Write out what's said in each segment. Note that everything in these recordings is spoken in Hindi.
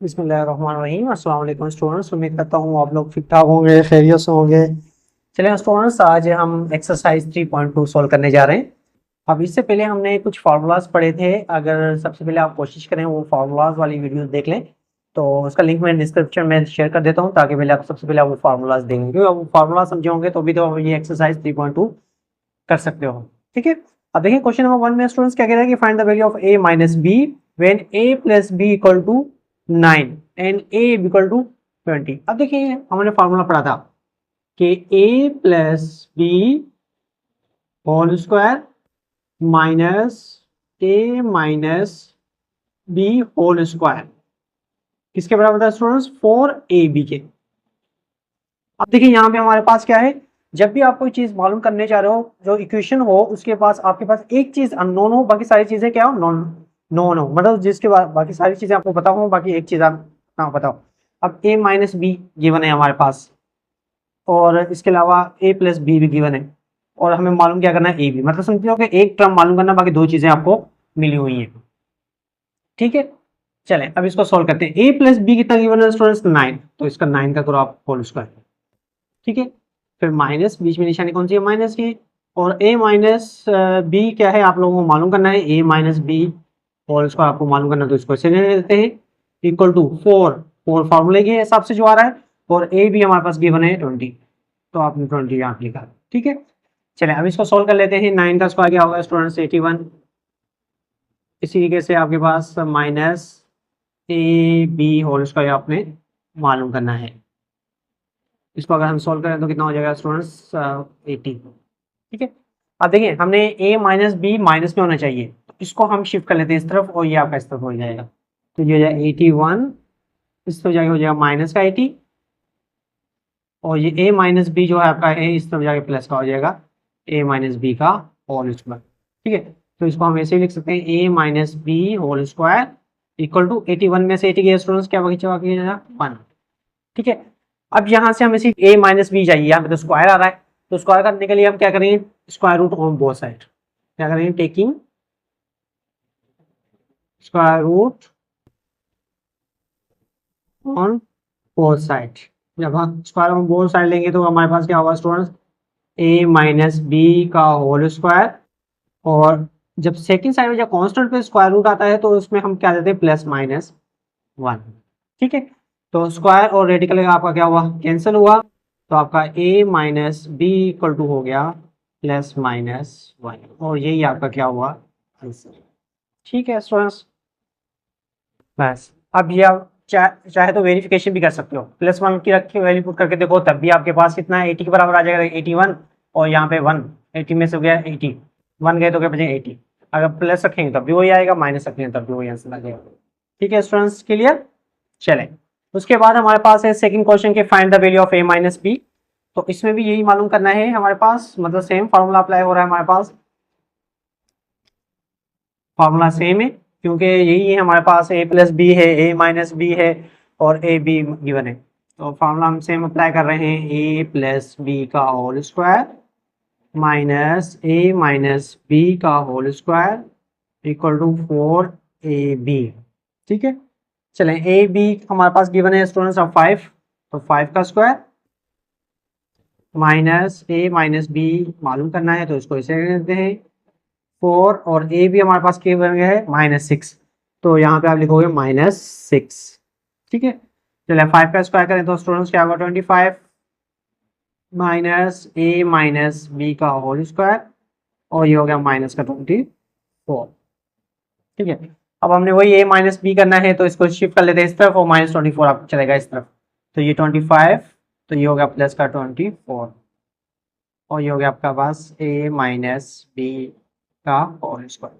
बिस्मिल्लाहिर्रहमानिर्रहीम। अस्सलाम वालेकुम स्टूडेंट्स, उम्मीद करता हूँ आप लोग ठीक ठाक होंगे, खैरियत से होंगे। चलिए स्टूडेंट्स, आज हम एक्सरसाइज 3.2 सॉल्व करने जा रहे हैं। अब इससे पहले हमने कुछ फार्मूलाज पढ़े थे। अगर सबसे पहले आप कोशिश करें वो फार्मूलाज वाली वीडियो देख लें, तो उसका लिंक मैं डिस्क्रिप्शन में शेयर कर देता हूँ, ताकि पहले आप सबसे पहले आप वो फार्मूलाज देंगे, क्योंकि आप वो फार्मूला समझे होंगे तो भी तो ये एक्सरसाइज 3.2 कर सकते हो। ठीक है, अब देखिए क्वेश्चन नंबर 1 में स्टूडेंट्स क्या कह रहा है कि find the value of a minus B when a plus b equal to 9 and a equal to 20। अब देखिए हमने फार्मूला पढ़ा था कि a plus B whole square minus a minus b whole square किसके बराबर था स्टूडेंट्स? 4ab के। अब देखिए यहाँ पे हमारे पास क्या है, जब भी आप कोई चीज मालूम करने जा रहे हो, जो इक्वेशन हो उसके पास आपके पास एक चीज अननोन हो, बाकी सारी चीजें क्या हो, नॉन नोन हो, मतलब जिसके बाद बाकी सारी चीजें आपको पता हो, बाकी एक चीज आप ना बताओ। अब a माइनस बी गिवन है हमारे पास, और इसके अलावा a प्लस बी भी गिवन है, और हमें मालूम क्या करना है, a भी, मतलब समझते हो कि एक टर्म मालूम करना, बाकी दो चीजें आपको मिली हुई है। ठीक है, चलें अब इसको सॉल्व करते हैं। a प्लस बी कितना गिवन है स्टूडेंट्स? 9, तो इसका 9 का करो आप होल स्क्वायर। ठीक है, फिर माइनस, बीच में निशानी कौन सी है? माइनस की। और a माइनस बी क्या है आप लोगों को मालूम करना है, a माइनस बी और इसको आपको मालूम करना है, तो इसको ऐसे ले लेते हैं, इक्वल टू 4 फार्मूले के हिसाब से जो आ रहा है, और a भी हमारे पास गिवन है 20, तो आपने 20 यहाँ लिखा। ठीक है, चले अब इसको सोल्व कर लेते हैं। 9 का स्क्वायर क्या होगा स्टूडेंट्स? 81। इसी तरीके से आपके पास minus A B whole square आपने मालूम करना है। इसको अगर हम सॉल्व करें तो कितना हो जाएगा स्टूडेंट्स? 80। ठीक है, अब देखिए हमने a माइनस बी माइनस में होना चाहिए, तो इसको हम शिफ्ट कर लेते हैं इस तरफ, और ये आपका इस तरफ हो जाएगा, तो ये हो जाएगा 81, इस तरफ जाके हो जाएगा माइनस का 80, और ये a माइनस बी जो है आपका है इस तरफ जाके प्लस का हो जाएगा a माइनस बी का होल स्क्वायर। ठीक है, तो इसको हम ऐसे ही लिख सकते हैं, a minus B whole square equal to 81 में से 80 के स्टूडेंट्स क्या बाकी 1। ठीक है, अब यहाँ से हमें सिर्फ a माइनस बी चाहिए, यहाँ पे तो स्क्वायर आ रहा है, तो स्क्वायर करने के लिए हम क्या करेंगे? Square root on both side. क्या करेंगे? Taking square root on both side. जब हम स्क्वायर ऑन बोथ साइड लेंगे तो हमारे पास क्या होगा स्टूडेंट्स? a माइनस बी का होल स्क्वायर, और जब सेकंड साइड में जब कांस्टेंट पे स्क्वायर रूट आता है तो उसमें हम क्या देते हैं? Plus minus 1। ठीक है, तो स्क्वायर और रेडिकल का आपका क्या हुआ? कैंसिल हुआ, तो आपका a minus B equal to हो गया प्लस माइनस 1, और यही आपका क्या हुआ? आंसर। ठीक है स्टूडेंट्स, बस अब ये आप चाहे तो वेरिफिकेशन भी कर सकते हो, +1 की रख के वैल्यू पुट करके देखो, तब भी आपके पास कितना है? 80 के बराबर आ जाएगा, 81, और यहाँ पे 1, 80 में से हो गया 80, 1 गए तो क्या बचेगा? 80। अगर प्लस रखेंगे तब भी वही आएगा, माइनस रखेंगे तब भी वही आंसर आ जाएगा। ठीक है स्टूडेंट्स, क्लियर? चलें, उसके बाद हमारे पास है सेकंड क्वेश्चन के find the value of a minus B. तो इसमें भी यही मालूम करना है हमारे पास, मतलब सेम फार्मूला अप्लाई हो रहा है हमारे पास, फार्मूला सेम है, क्योंकि यही है हमारे पास, a प्लस बी है, a माइनस बी है, और a बी गिवन है, तो फार्मूला हम सेम अप्लाई कर रहे हैं, a प्लस बी का whole square minus a minus B का whole square equal to 4ab। ठीक है, चलें ए बी हमारे पास गिवन है स्टूडेंट्स ऑफ 5, तो 5 का square minus a minus B मालूम करना है, तो इसको ऐसे लिख देते हैं 4, और a भी हमारे पास क्या बन गया है? -6, तो यहाँ पे आप लिखोगे -6। ठीक है, चलिए 5 का स्क्वायर करें तो स्टूडेंट्स क्या होगा? 25 माइनस a माइनस बी का होल स्क्वायर, और ये हो गया माइनस का 24। ठीक है, अब हमने वही a माइनस बी करना है, तो इसको शिफ्ट कर लेते हैं इस तरफ, और -24 आपको चलेगा इस तरफ, तो ये 25, तो ये हो गया प्लस का 24, और ये हो गया आपका पास a माइनस बी का होल स्क्वायर।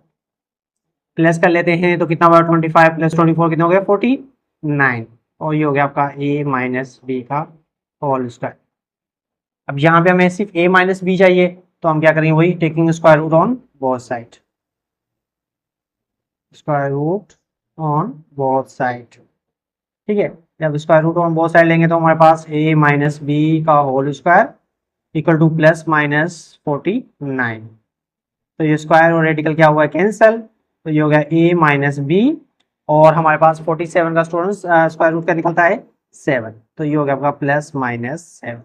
प्लस कर लेते हैं तो कितना हुआ? 25 प्लस 24 कितना हो गया? 49, और ये हो गया आपका a माइनस बी का होल स्क्वायर। अब यहाँ पे हमें सिर्फ a माइनस बी चाहिए, तो हम क्या करेंगे? वही taking square root on both side, square root on both side. ठीक है, जब square root on both side लेंगे तो हमारे पास a माइनस बी का whole square equal to plus minus 49, तो ये स्क्वायर और रेडिकल क्या हुआ है? कैंसल, तो ये हो गया a माइनस बी और हमारे पास 47 का स्टूडेंट्स स्क्वायर रूट का निकलता है 7, तो ये हो गया आपका +-7।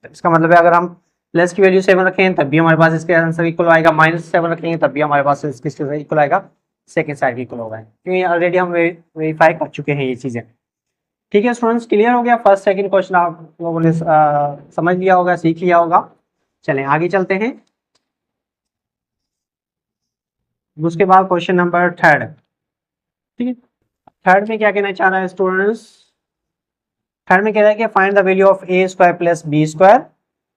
इसका मतलब है अगर हम प्लस की वैल्यू 7 रखें तब भी हमारे पास इसके आंसर इक्वल आएगा, -7 रखेंगे तब भी हमारे पास इसके इक्वल आएगा, सेकंड साइड की इक्वल होगा, क्योंकि ऑलरेडी हम वेरीफाई कर चुके हैं ये चीज़ें। ठीक है स्टूडेंट्स, क्लियर हो गया? फर्स्ट सेकंड क्वेश्चन आप लोगों ने समझ लिया होगा, सीख लिया होगा। चलें आगे चलते हैं। उसके बाद क्वेश्चन नंबर 3। ठीक है, थर्ड में क्या कहना चाह रहा है स्टूडेंट्स? थर्ड में कह रहा है कि find the value of a² + b²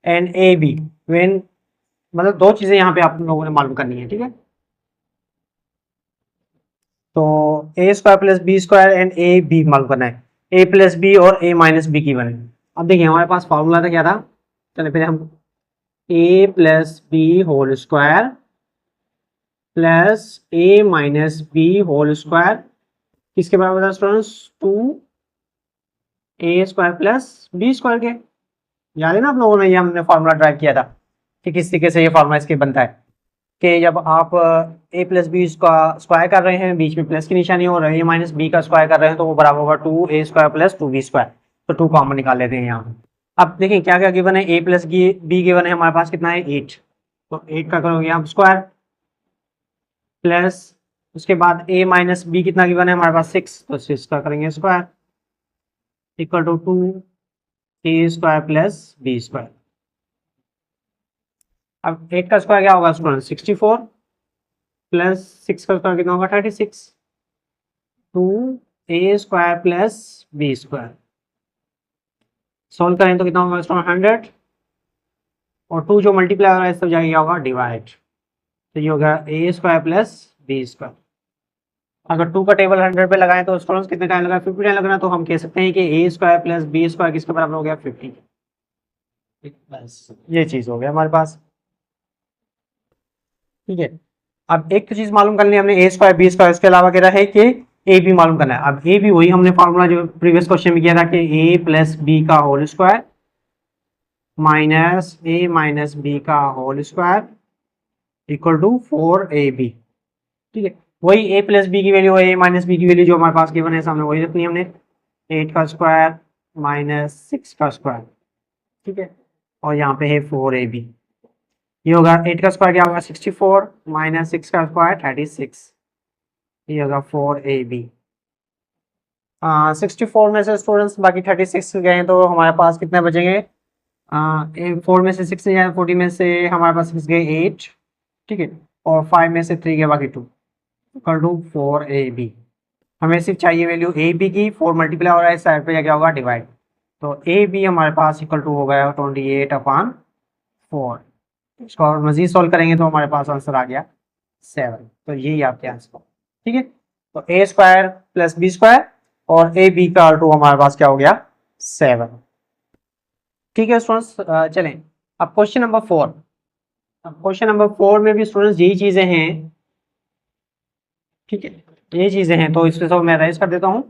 and ab when, मतलब दो चीजें यहाँ पे आप लोगों ने मालूम करनी है। ठीक है, तो a² + b² एंड ab मालूम करना है, a + b और a - b की बने। अब देखिए हमारे पास फॉर्मूला था क्या था, चलिए फिर हम a + b² plus a - b² किसके बराबर था स्टूडेंट्स? 2a² + b² के। याद है ना आप लोगों ने, ये हमने फॉर्मूला ड्राइव किया था कि किस तरीके से ये फॉर्मूला इसके बनता है कि जब आप a + b का स्क्वायर कर रहे हैं, बीच में प्लस की निशानी और a - b का स्क्वायर कर रहे हैं, तो वो बराबर होगा 2a² + 2b²। तो 2 कॉमन निकाल लेते हैं यहाँ। अब देखें क्या क्या गिवन है, a + b गिवन है हमारे पास कितना है 8, तो 8 का करोगे आप स्क्वायर, प्लस उसके बाद a - b कितना गिवन है हमारे पास 6, तो 6 का करेंगे square, equal to 2a² + b²। अब 8 का स्क्वायर क्या होगा स्टूडेंट? 64 प्लस 6 का स्क्वायर कितना होगा 36, 2a² + b²। सोल्व करें तो कितना होगा स्टूडेंट 100, और 2 जो मल्टीप्लाई हो रहा है सब जाएगा होगा डिवाइड, तो ये होगा a² + b²। अगर 2 का टेबल 100 पे लगाएं तो स्टूडेंट्स कितने टाइम लगा? 50 टाइम लगना, तो हम कह सकते हैं कि a² + b² किसके बराबर हो गया 50। बस ये चीज हो गया हमारे पास। ठीक है, अब एक चीज मालूम करनी है हमने, a² b², इसके अलावा कह रहा है कि ए बी मालूम करना है। अब ए बी वही हमने फॉर्मूला जो प्रीवियस क्वेश्चन में किया था कि a + b का whole square minus a - b का whole square equal to 4ab। ठीक है, वही a + b की वैल्यू, a - b की वैल्यू जो हमारे पास गिवन है सामने वही रखनी है हमने, 8 का स्क्वायर माइनस 6 का स्क्वायर। ठीक है, और यहाँ पे है 4ab, ये होगा 8 का स्क्वायर क्या होगा 64 माइनस 6 का स्क्वायर 36, ये होगा 4ab। 64 में से स्टूडेंट्स बाकी 36 गए तो हमारे पास कितने बचेंगे? 4 में से 6 गए, 40 में से हमारे पास 6 गए 8। ठीक है, और 5 में से 3 गए बाकी 2, इक्वल टू 4ab। हमें सिर्फ चाहिए वैल्यू ए बी की, 4 मल्टीप्लाई हो रहा है इस साइड पे क्या होगा डिवाइड, तो ए बी हमारे पास इक्वल टू हो गया 28/4। इसको और मजीद सॉल्व करेंगे तो हमारे पास आंसर आ गया 7, तो यही आपके आंसर। ठीक है, तो a² + b² और ए बी का R2 हमारे पास क्या हो गया 7। ठीक है स्टूडेंट्स, चलें अब क्वेश्चन नंबर 4। अब क्वेश्चन नंबर 4 में भी स्टूडेंट्स यही चीजें हैं। ठीक है, ये चीजें हैं, तो इसको सब मैं राइज कर देता हूँ।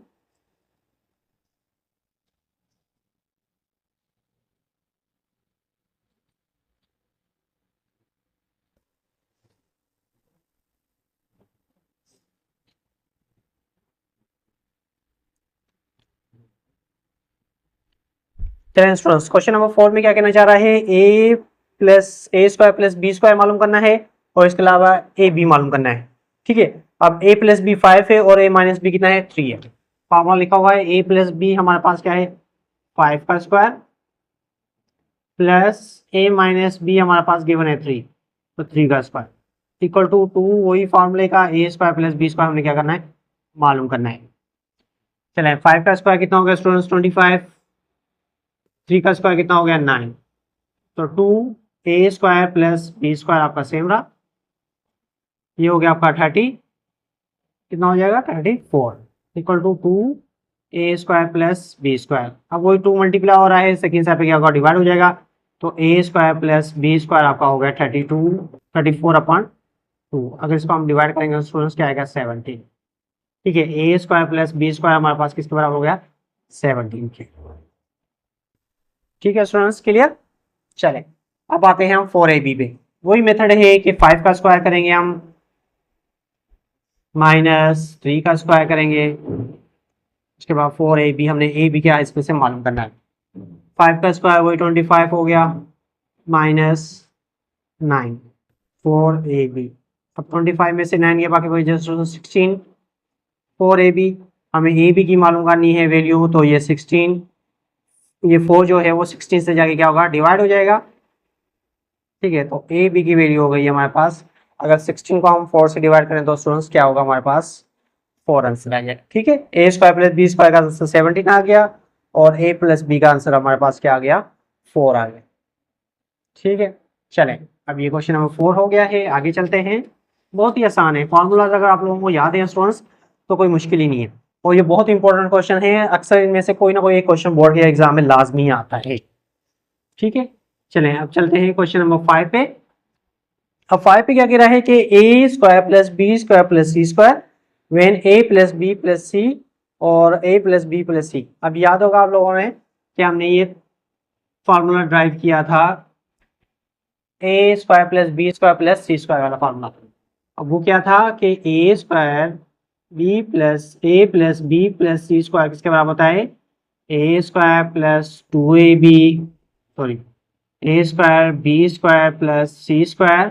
चलें स्टूडेंट्स, क्वेश्चन नंबर 4 में क्या कहना चाह रहा है, a + b² मालूम करना है और इसके अलावा ए बी मालूम करना है। ठीक है, अब a + b 5 है और a - b कितना है 3 है। फॉर्मूला लिखा हुआ है a + b हमारे पास क्या है 5 का स्क्वायर प्लस a - b हमारे पास गिवन है 3, तो 3 का स्क्वायर इक्वल टू 2, वही फॉर्मूले का a² + b² हमने क्या करना है मालूम करना है। चलें 5 का स्क्वायर कितना हो गया स्टूडेंट्स 25, 3 का स्क्वायर कितना हो गया 9, तो 2a² + b² आपका सेम रहा, ये हो गया आपका 30, कितना हो जाएगा 34, इक्वल टू 2a² + b²। अब वही 2 मल्टीप्लाई हो रहा है सेकंड साइड पे क्या होगा डिवाइड हो जाएगा, तो a² + b² आपका हो गया 34/2। अगर इसको हम डिवाइड करेंगे तो स्टूडेंट्स क्या आएगा 17। ठीक है, a² + b² हमारे पास किसके बराबर हो गया 17 के। ठीक है स्टूडेंट्स, क्लियर? चले अब आते हैं हम 4ab पे। वही मेथड है कि 5 का स्क्वायर करेंगे हम -3 का स्क्वायर करेंगे, उसके बाद 4ab, हमने ए बी क्या इसमें से मालूम करना है। 5 का स्क्वायर वही 25 हो गया, -9 4ab। अब 25 में से 9 के बाकी वही जस्ट 16, 4ab। हमें ए बी की मालूम करनी है वैल्यू, तो ये 16, ये 4 जो है वो 16 से जाके क्या होगा, डिवाइड हो जाएगा। ठीक है, तो ए बी की वैल्यू हो गई है हमारे पास, अगर 16 को हम 4 से डिवाइड करें तो स्टूडेंट्स क्या होगा हमारे पास, 4 आंसर आ जाएगा। ठीक है, A square plus B square का आंसर 17 आ गया, और ए प्लस बी का आंसर हमारे पास क्या आ गया, 4 आ गया। ठीक है, चलें, अब ये क्वेश्चन नंबर 4 हो गया है। आगे चलते हैं, बहुत ही आसान है, फॉर्मूलाज अगर आप लोगों को याद है स्टूडेंट्स तो कोई मुश्किल ही नहीं है, और ये बहुत इंपॉर्टेंट क्वेश्चन है, अक्सर इनमें से कोई ना कोई एक क्वेश्चन बोर्ड के एग्जाम में लाजमी आता है। ठीक है, चलें अब चलते हैं क्वेश्चन नंबर 5 पे। अब 5 पे क्या कह रहा है कि A square plus B square plus C square when A plus B plus C और A plus B plus C. अब याद होगा आप लोगों ने कि हमने ये फार्मूला ड्राइव किया था, A square plus B square plus C square वाला फार्मूला। अब वो क्या था कि A square B plus A plus B plus C square किसके बराबर होता है, A square plus 2ab, sorry, A square B square plus C square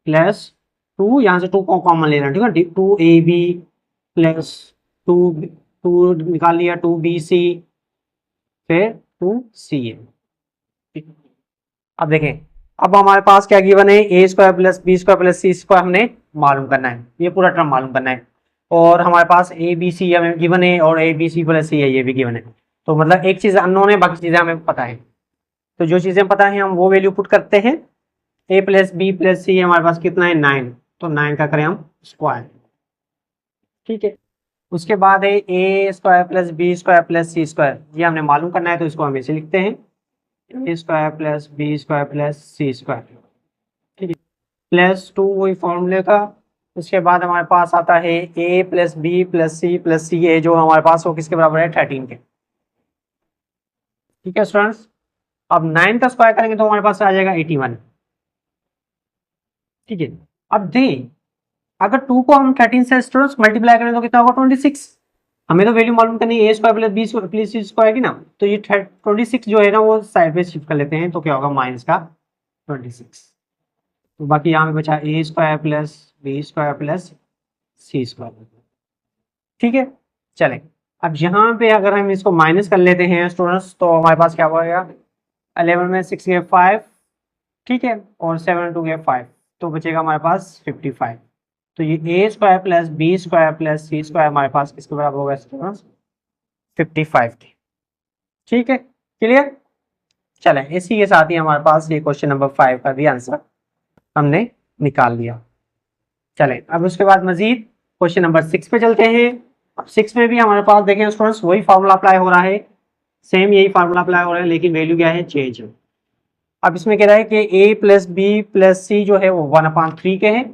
plus 2, यहाँ से 2 को कॉमन ले रहे हैं, ठीक है, 2ab प्लस 2 निकाल लिया, 2bc फिर 2ca। अब देखें, अब हमारे पास क्या गिवन है, A square plus B square plus C square हमने मालूम करना है, ये पूरा टर्म मालूम करना है, और हमारे पास ए बी सी हमें गिवन है और A B C plus C है ये भी गिवन है। तो मतलब एक चीज़ अननोन है, बाकी चीज़ें हमें पता है, तो जो चीज़ें पता है हम वो वैल्यू पुट करते हैं। ए प्लस बी प्लस सी हमारे पास कितना है, 9, तो 9 का करें हम स्क्वायर। ठीक है, उसके बाद है A square plus B square plus C square, ये हमने मालूम करना है, तो इसको हम ऐसे लिखते हैं, A square plus B square plus C square, ठीक है, प्लस 2 वही फॉर्मूले का। उसके बाद हमारे पास आता है ए प्लस बी प्लस सी ए, जो हमारे पास वो किसके बराबर है, 13 के। ठीक है स्टूडेंट्स, अब 9 का स्क्वायर करेंगे तो हमारे पास आ जाएगा 81। ठीक है, अब दें अगर 2 को हम 13 से स्टूडेंट्स मल्टीप्लाई करें तो कितना होगा, 26। हमें तो वैल्यू मालूम करनी है A square plus B square plus C square की ना, तो ये 26 जो है ना वो साइड पे शिफ्ट कर लेते हैं, तो क्या होगा, माइनस का 26। तो बाकी यहाँ पे बचा A square plus B square plus C square. ठीक है, चलें, अब यहाँ पे अगर हम इसको माइनस कर लेते हैं स्टूडेंट्स तो हमारे पास क्या होगा, 11 में 6 गए 5, ठीक है, और 7 2 गए 5, तो बचेगा हमारे पास 55। तो ये A square plus B square plus C square हमारे पास किसके बराबर होगा स्टूडेंट्स, 55 के। ठीक है, क्लियर। चलें, इसी के साथ ही हमारे पास ये क्वेश्चन नंबर 5 का भी आंसर हमने निकाल लिया। चलें, अब उसके बाद मजीद क्वेश्चन नंबर 6 पे चलते हैं। अब 6 में भी हमारे पास देखें स्टूडेंट्स वही फार्मूला अप्लाई हो रहा है, सेम यही फार्मूला अप्लाई हो रहा है, लेकिन वैल्यू क्या है, चेंज। अब इसमें कह रहा है कि ए प्लस बी प्लस सी जो है वो 1/3 के हैं,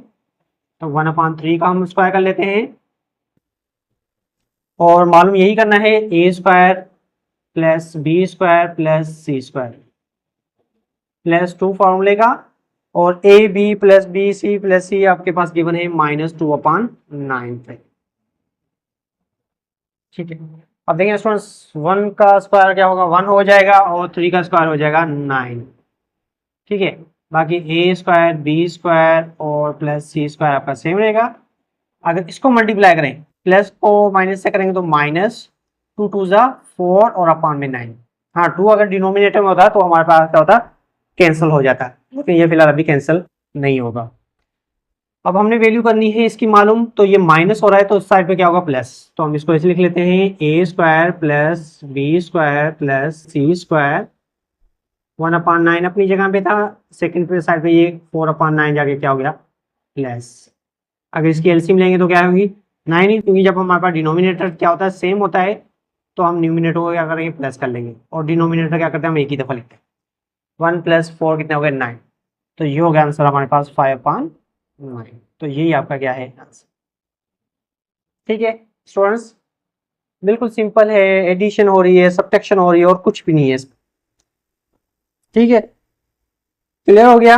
तो 1/3 का हम स्क्वायर कर लेते हैं, और मालूम यही करना है A square plus B square plus C square plus 2 फॉर्मूले का, और A B plus B C plus C आपके पास गिवन है -2/9 पे। ठीक है, अब देखिए स्टूडेंट्स 1 का स्क्वायर क्या होगा, 1 हो जाएगा, और 3 का स्क्वायर हो जाएगा 9। ठीक है, बाकी ए स्क्वायर बी स्क्वायर और प्लस सी स्क्वायर आपका सेम रहेगा। अगर इसको मल्टीप्लाई करें, प्लस को माइनस से करेंगे तो -2 2 जा 4 और अपान में 9। हाँ, 2 अगर डिनोमिनेटर में होता तो हमारे पास क्या होता, कैंसिल हो जाता, लेकिन ये फिलहाल अभी कैंसिल नहीं होगा। अब हमने वैल्यू करनी है इसकी मालूम, तो ये माइनस हो रहा है तो उस साइड पे क्या होगा, प्लस, तो हम इसको ऐसे लिख लेते हैं, A square plus B square plus C square 1/9 अपनी जगह पे था, सेकंड पे साइड पे ये 4/9 जाके क्या हो गया, प्लस। अगर इसकी एलसीएम लेंगे तो क्या होगी, 9 ही, क्योंकि जब हमारे पास डिनोमिनेटर क्या होता है, सेम होता है, तो हम न्यूमिनेटर को क्या करेंगे, प्लस कर लेंगे, और डिनोमिनेटर क्या करते हैं, हम एक ही दफ़ा लिखते हैं। 1 + 4 कितने हो गए, 9, तो ये हो गया आंसर हमारे पास 5/9। तो यही आपका क्या है, आंसर। ठीक है स्टूडेंट्स, बिल्कुल सिंपल है, एडिशन हो रही है, सब्ट्रैक्शन हो रही है, और कुछ भी नहीं है। ठीक है, क्लियर हो गया।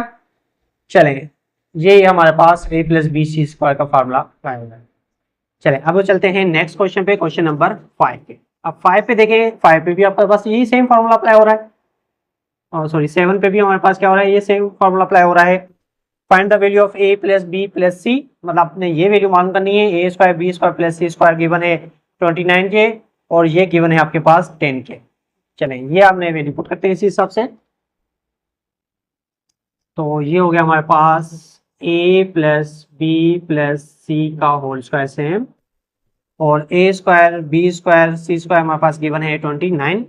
चलेंगे, ये हमारे पास a + bc² का फार्मूला आएगा। चले अब चलते हैं नेक्स्ट क्वेश्चन पे, क्वेश्चन नंबर 5 पे। अब 5 पे देखें, 5 पे भी आपके पास यही सेम फॉर्मूला अप्लाई हो रहा है, और सॉरी 7 पे भी हमारे पास क्या हो रहा है, ये सेम फॉर्मूला अप्लाई हो रहा है। Find the value of a plus B plus C, मतलब आपने ये वैल्यू मालूम करनी है, a square B square plus C square given है 29 के, और ये गिवन है आपके पास 10 के। चलें ये आपने वैल्यू पुट करते हैं इसी हिसाब से। तो ये हो गया हमारे पास a plus B plus C का होल स्क्वायर सेम, और a square B square C square हमारे पास गिवन है 29,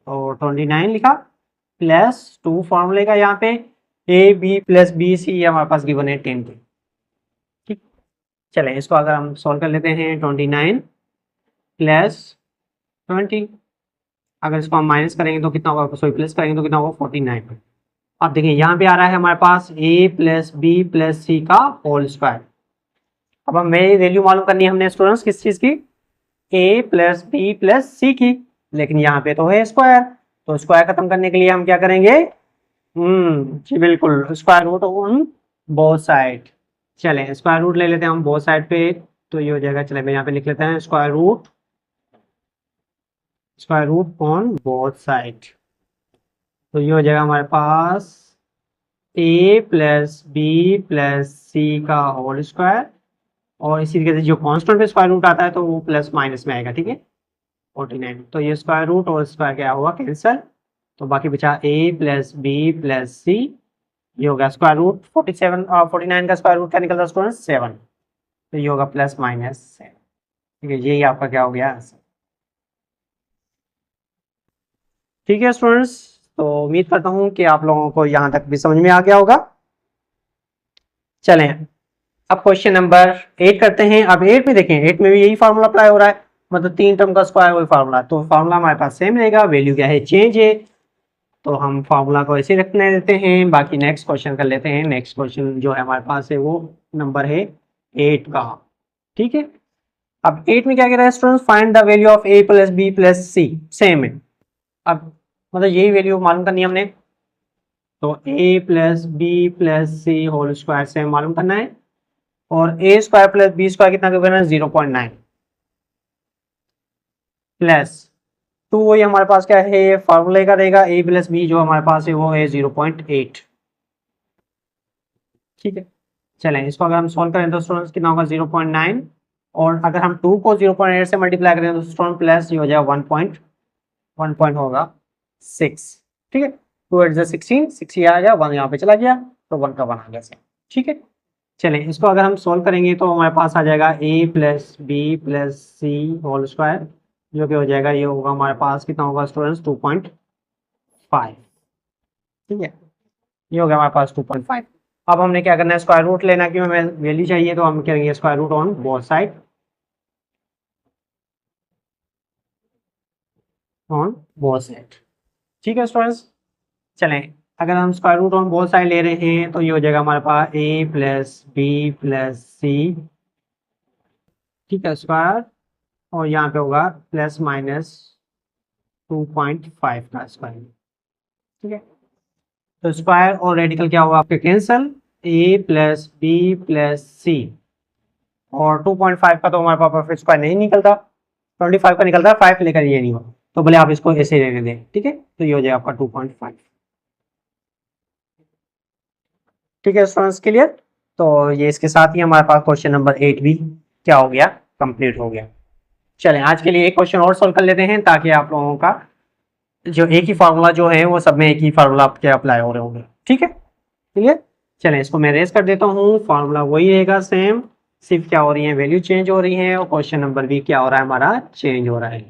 और 29 लिखा प्लस 2 फॉर्मूले का यहाँ पे A B plus B C हमारे पास गिवन है 10 के। ठीक, चलें इसको अगर हम सॉल्व कर लेते हैं, 29 प्लस 20, अगर इसको हम माइनस करेंगे तो कितना होगा, सॉरी प्लस करेंगे तो कितना होगा 49। अब देखिए यहाँ पे आ रहा है हमारे पास a plus B plus C का होल स्क्वायर। अब हमें वैल्यू मालूम करनी है हमने स्टूडेंट्स किस चीज़ की, a प्लस बी प्लस सी की, लेकिन यहाँ पे तो है स्क्वायर, तो स्क्वायर खत्म करने के लिए हम क्या करेंगे, जी बिल्कुल, square root on both side. चलें स्क्वायर रूट ले लेते हैं हम बोथ साइड पे, तो ये हो जाएगा, चलें मैं यहाँ पे लिख लेते हैं square root on both side. तो ये हो जाएगा हमारे पास a plus B plus C का होल स्क्वायर, और इसी तरीके से जो कांस्टेंट पे स्क्वायर रूट आता है तो वो प्लस माइनस में आएगा, ठीक है 49। तो ये स्क्वायर रूट और स्क्वायर क्या हुआ, कैंसिल, तो बाकी बचा a प्लस बी प्लस सी, ये होगा स्क्वायर रूट 47 और 49 का स्क्वायर रूट क्या निकलता है स्टूडेंट 7, तो ये होगा प्लस माइनस 7। ठीक है, यही आपका क्या हो गया आंसर। ठीक है स्टूडेंट्स, तो उम्मीद करता हूँ कि आप लोगों को यहाँ तक भी समझ में आ गया होगा। चलें अब क्वेश्चन नंबर 8 करते हैं। अब 8 में देखें, 8 में भी यही फार्मूला अप्लाई हो रहा है, मतलब 3 टर्म का स्क्वायर वही फार्मूला, तो फार्मूला हमारे पास सेम रहेगा, वैल्यू क्या है चेंज है, तो हम फार्मूला को ऐसे रखने देते हैं। बाकी नेक्स्ट क्वेश्चन कर लेते हैं। नेक्स्ट क्वेश्चन जो है हमारे पास है वो नंबर है 8 का। ठीक है, अब 8 में क्या कह रहा है students, find the value of a plus B plus C, same है, अब मतलब यही वैल्यू मालूम करनी है हमने, तो a plus B plus C whole square से मालूम करना है, और a square plus B square कितना करना है 0.9 प्लस 2, वही हमारे पास क्या है फार्मूले का रहेगा, a प्लस बी जो हमारे पास है वो है 0.8। ठीक है, चलें इसको अगर हम सॉल्व करें तो स्टूडेंट्स कितना होगा 0.9, और अगर हम 2 को 0.8 से मल्टीप्लाई करें तो स्टूडेंट प्लस ये हो जाएगा 1 पॉइंट होगा 6। ठीक है, 2 8 16, 6 ये आ गया, 1 यहाँ पे चला गया, तो 1 का 1 आ गया। ठीक है, चलें इसको अगर हम सॉल्व करेंगे तो हमारे पास आ जाएगा a plus B plus C whole square, जो कि हो जाएगा, ये होगा हमारे पास कितना होगा स्टूडेंट्स 2.5। ठीक है, ये हो गया हमारे पास 2.5। अब हमने क्या करना है, स्क्वायर रूट लेना, क्यों हमें वैल्यू चाहिए, तो हम करेंगे square root on both side, ठीक है स्टूडेंट्स, चलें अगर हम square root on both side ले रहे हैं तो ये हो जाएगा हमारे पास a plus B plus C, ठीक है स्क्वायर, और यहाँ पे होगा प्लस माइनस 2.5 का स्क्वायर। ठीक है, तो स्क्वायर और रेडिकल क्या होगा आपके cancel, a plus B plus C, और 2.5 का तो हमारे पास परफेक्ट स्क्वायर नहीं निकलता, 25 का निकलता है, 5 लेकर ये नहीं हुआ, तो भले आप इसको ऐसे रहने दें। ठीक है, तो ये हो जाएगा आपका 2.5। ठीक है स्टूडेंट्स, क्लियर, तो ये इसके साथ ही हमारे पास क्वेश्चन नंबर 8 भी क्या हो गया, कंप्लीट हो गया। चलें आज के लिए एक क्वेश्चन और सॉल्व कर लेते हैं, ताकि आप लोगों का जो एक ही फार्मूला जो है वो सब में एक ही फार्मूला आपके अप्लाई हो रहे होंगे। ठीक है, क्लियर, चलें इसको मैं रेस कर देता हूँ, फार्मूला वही रहेगा सेम, सिर्फ क्या हो रही है वैल्यू चेंज हो रही है, और क्वेश्चन नंबर भी क्या हो रहा है हमारा चेंज हो रहा है।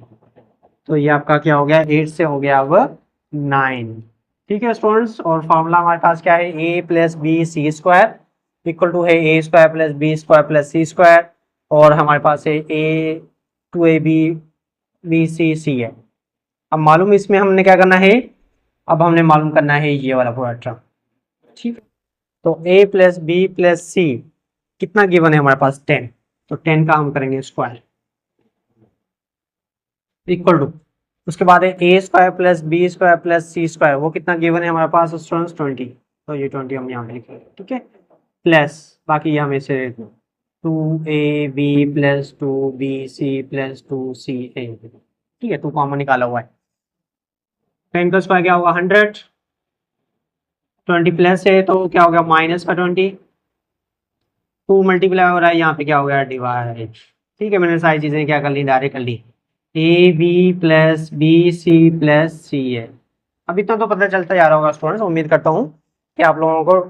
तो ये आपका क्या हो गया, 8 से हो गया अब 9। ठीक है स्टूडेंट्स, और फार्मूला हमारे पास क्या है, a plus B C square equal to है a square plus B square plus C square, और हमारे पास है a 2ab बी सी सी है। अब मालूम इसमें हमने क्या करना है, अब हमने मालूम करना है ये वाला पूरा टर्म। ठीक, तो a प्लस बी प्लस सी कितना गिवन है हमारे पास 10, तो 10 का हम करेंगे स्क्वायर इक्वल टू, उसके बाद है a square plus B square plus C square, वो कितना गिवन है हमारे पास स्टूडेंट्स 20, तो ये 20 हम यहाँ पे लिखेंगे। ठीक है, प्लस बाकी ये हम ऐसे 2ab plus 2bc plus 2ca, ठीक है, 2 कॉमन निकाला हुआ है। 10 का स्क्वायर क्या होगा 100, 20 प्लस है तो क्या हो गया माइनस का 20, 2 मल्टीप्लाई हो रहा है, यहाँ पे क्या हो गया डिवाइड। ठीक है, मैंने सारी चीज़ें क्या कर ली डायरेक्ट कर ली। A B plus B C plus C है। अब इतना तो पता चलता जा रहा होगा स्टूडेंट्स, उम्मीद करता हूँ कि आप लोगों को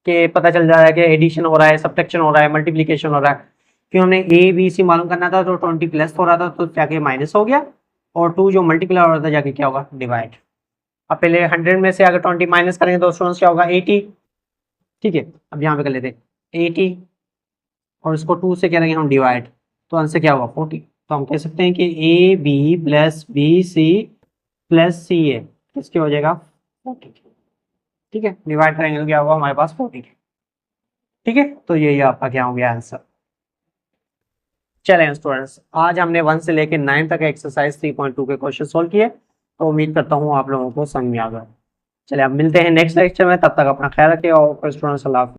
कि पता चल जा रहा है कि एडिशन हो रहा है, सब्ट्रैक्शन हो रहा है, मल्टीप्लिकेशन हो रहा है। क्यों हमने ए बी सी मालूम करना था तो 20 प्लस हो रहा था तो जाके माइनस हो गया, और 2 जो मल्टीप्लाई हो रहा था जाके क्या होगा डिवाइड। अब पहले 100 में से अगर 20 माइनस करेंगे तो स्टूडेंट्स क्या होगा 80। ठीक है, अब यहाँ पे कर लेते हैं 80 और इसको 2 से करेंगे हम डिवाइड, तो आंसर क्या होगा 40। तो हम कह सकते हैं कि A B plus B C plus C A किसके हो जाएगा 40। ठीक है, डिवाइड करेंगे तो क्या होगा हमारे पास 40। ठीक है, तो यही आपका क्या हो गया आंसर। चलें स्टूडेंट्स, आज हमने 1 से लेकर 9 तक एक्सरसाइज 3.2 के क्वेश्चन सोल्व किए, तो उम्मीद करता हूँ आप लोगों को समझ में आ गया। चलिए अब मिलते हैं नेक्स्ट लेक्चर में, तब तक अपना ख्याल रखिए और स्टूडेंट्स अल्लाह हाफ़िज़।